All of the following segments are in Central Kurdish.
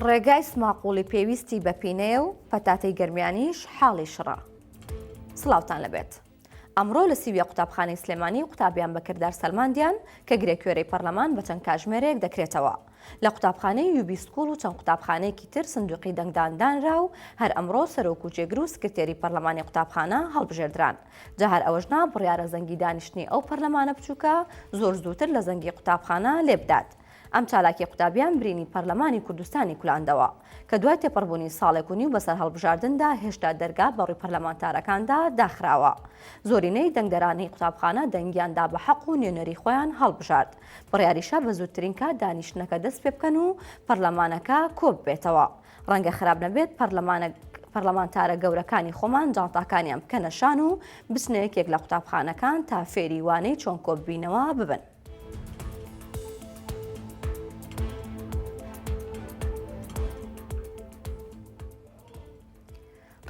ڕێگای سماقوڵی پێویستی بە پینەیە و پەتاتەی گەرمیانیش حاڵی شڕە. سڵاوتان لەبێت. ئەمڕۆ لە سیویە قوتابخانەی سلێمانی قوتابیان بە کردار سەلماندیان کە گرێکوێرەی پەرلەمان بە چەند کاتژمێرێک دەکرێتەوە. لە قوتابخانەی یوبی سکوڵ و چەند قوتابخانەیەکی تر سندوقی دەنگداندانرا و هەر ئەمڕۆ سەرۆک و جێگر و سکرتێری پەرلەمانی قوتابخانە هەڵبژێردران. جا هەر ئەوەشنا بڕیارە زەنگی دانیشتنی ئەو پەرلەمانە بچووکە زۆر زووتر لە زەنگی قوتابخانە لێبدات. ئەم چالاکی قوتابیان برینی پەرلەمانی کوردستانی کولاندەوە کە دوای تێپەڕبوونی ساڵێک و نیو بەسەر هەڵبژاردندا هێشتا دەرگا بەڕووی پەرلەمانتارەکاندا داخراوە. زۆرینەی دەنگدەرانی قوتابخانە دەنگیاندا بە حەق و نوێنەری خۆیان هەڵبژارد. بڕیاریشە بە زووترین کات دانیشتنەکە دەست پێ بکەن و پەرلەمانەکە کۆ ببێتەوە. ڕەنگە خراپ نەبێت پەرلەمانتارە گەورەکانی خۆمان جانتاکانیان بکەنە شان و بچنە یەکێک لە قوتابخانەکان تا فێری وانەی چۆن کۆببینەوە ببن.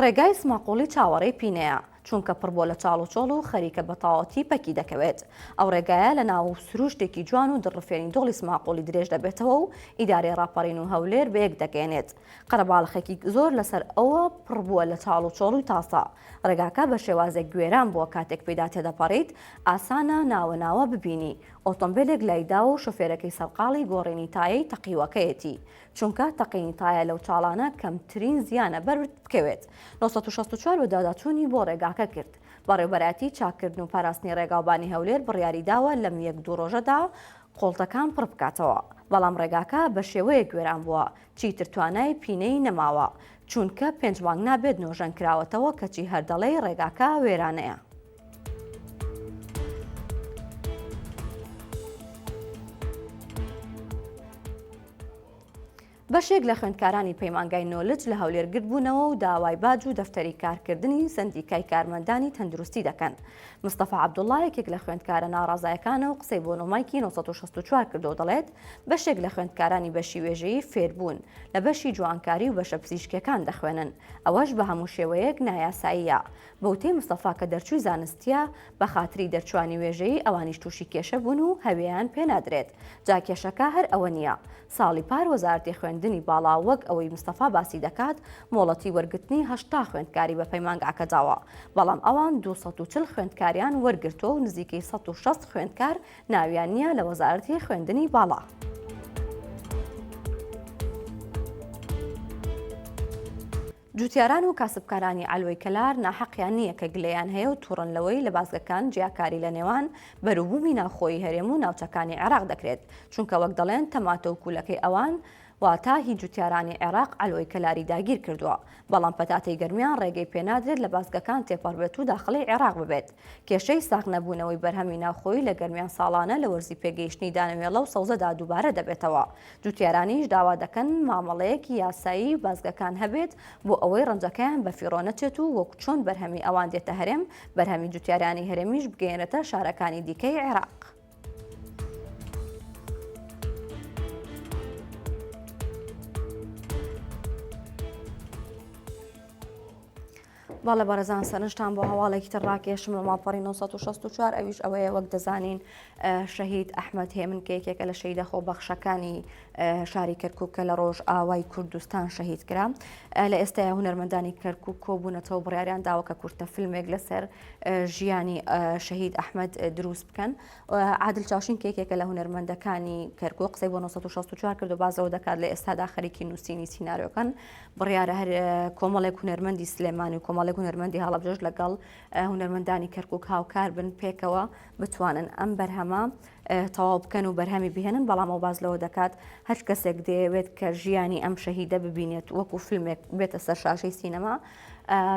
ڕێگای سماقوڵی چاوەڕێی پینەیە چونکە پڕبۆ لە چاڵ و چۆڵ و خەریکە بە تاوەتی پەکی دەکەوێت. ئەو ڕێگایە لە ناو سروشتێکی جوان و دڕفێنی دۆڵی سماقوڵی درێژ دەبێتەوە و ئیدارەی ڕاپەڕین و هەولێر بەیەک دەگەێنێت. قەرەباڵخێکی زۆر لەسەر ئەوە پڕبووە لە چاڵ و چۆڵ و تاسا. ڕێگاکە بە شێوازێک گوێران بووە کاتێک پێدا تێدەپەڕیت ئاسانە ناوە ببینی. ئۆتۆمبیلێک لایدا و شۆفێرەکەی سەرقاڵی گۆڕێنی تایەی تەقیوەکەیەتی چونکە تەقینی تایە لەو چاڵانە کەمترین زیانە بەرد بکەوێت. 964 بە داداچوونی بۆ ڕێگاکە کرد. بەڕێوەبەرەتی چاکردن و پاراستنی ڕێگاوبانی هەولێر بڕیاریداوە لەم 1-2 ڕۆژەدا قۆڵتەکان پڕ بکاتەوە. بەڵام ڕێگاکە بە شێوەیە گوێران بووە چیتر توانای پینەی نەماوە چونکە 5 مانگ نابێت نۆژەن کراوەتەوە کەچی هەردەڵەی ڕێگاکە وێرانەیە. بەشێک لە خوێندکارانی پەیمانگای نۆلج لە هەولێر گرتبوونەوە و داوای باج و دەفتەری کارکردنی سەندیکای کارمەندانی تەندروستی دەکەن. مستەفا عەبدوڵڵا یەکێک لە خوێندکارە ناڕازایەکانە و قسەی بۆ نۆمایکی 964 کردو دەڵێت بەشێک لە خوێندکارانی بەشی وێژەیی فێربوون لە بەشی جوانکاری و بەشە پزیشکیەکان دەخوێنن. ئەوەش بە هەموو شێوەیەک نایاساییە. بەوتەی مستەفا کە دەرچووی زانستیە بە خاتری دەرچوانی وێژەیی ئەوانیش تووشی کێشە بوون و هەویان پێنادرێت. جا کێشەکە هەر ئەوە نییە. ساڵی پار وەزارەتی خوێندنی باڵا وەک ئەوەی مستەفا باسی دەکات مۆڵەتی وەرگرتنی 80 خوێندکاری بە پەیمانگ ئاکەداوە. بەڵام ئەوان 240 خوێندکاریان وەرگرتووە و نزیکەی 160 خوێندکار ناویان نییە لە وەزارەتی خوێندنی باڵا. جوتیاران و کاسبکارانی عەلوەی کەلار ناحەقیان نییە کە گلەیان هەیە و تووڕەنلەوەی لە بازگەکان جیاکاری لە نێوان بەروبوومی ناوخۆیی هەرێم و ناوچەکانی عێراق دەکرێت چونکە وەک دەڵێن تەماتە و کوولەکەی ئەوان واتە هی جوتیارانی عێراق عەلوەی کەلاری داگیر کردووە. بەڵام پەتاتەی گەرمیان ڕێگەی پێنادرێت لە بازگەکان تێپەڕبێت و داخڵی عێراق ببێت. کێشەی ساغ نەبوونەوەی بەرهەمی ناوخۆیی لە گەرمیان ساڵانە لە وەرزی پێگەیشتنی دانەوێڵە و سەوزەدا دووبارە دەبێتەوە. جوتیارانیش داوا دەکەن مامەڵەیەکی یاسایی بازگەکان هەبێت بۆ ئەوەی ڕەنجەکەیان بە فیڕۆ نەچێت و وەک چۆن بەرهەمی ئەوان دێتە هەرێم بەرهەمی جوتیارانی هەرێمیش بگەێنێتە شارەکانی دیکەی عێراق. باڵە بەرەزان سەرنجتان بۆ هەواڵێکی تر ڕاکێشم لە ماڵپەڕی 964 ئەویش ئەوەیە وەک دەزانین شەهید ئەحمەد هێمن کە یەکێکە لە شەهیدە خۆبەخشەکانی شاری کەرکووک کە لە ڕۆژ ئاوای کوردستان شەهید کرا. لە ئێستایا هونەرمەندانی کەرکووک کۆبوونەتەوە بڕیاریان داوە کە کورتە فیلمێک لەسەر ژیانی شەهید ئەحمەد دروست بکەن. عادل چاوشین کە یەکێکە لە هونەرمەندەکانی کەرکووک قسەی بۆ 964 کرد و بازەوە دەکات لە ئێستادا خەریکی نووسینی سیناریۆکەن. بڕیارە هەر کۆمەڵێک هونەرمەندی سلێمانی و کۆمەڵێک هونەرمەندی هەڵەبجەش لەگەڵ هونەرمەندانی کەرکووک هاوکار بن پێکەوە بتوانن ئەم بەرهەمە تەواو بکەن و بەرهەمی بهێنن. بەڵام ئەو باز لەوە دەکات هەر کەسێک دەیەوێت کە ژیانی ئەم شەهیدە ببینێت وەکو فیلمێک بێتە سەر شاشەی سینەما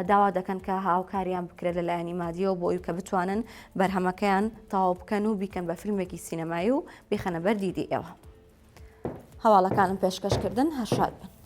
داوا دەکەن کە هاوکاریان بکرێت لەلایەنی مادیەوە بۆ ئەوی کە بتوانن بەرهەمەکەیان تەواو بکەن و بیکەن بە فیلمێکی سینەمایی و بیخەنە بەر دیدی ئێوە. هەواڵەکانم پێشکەشکردن هەر شاد بن.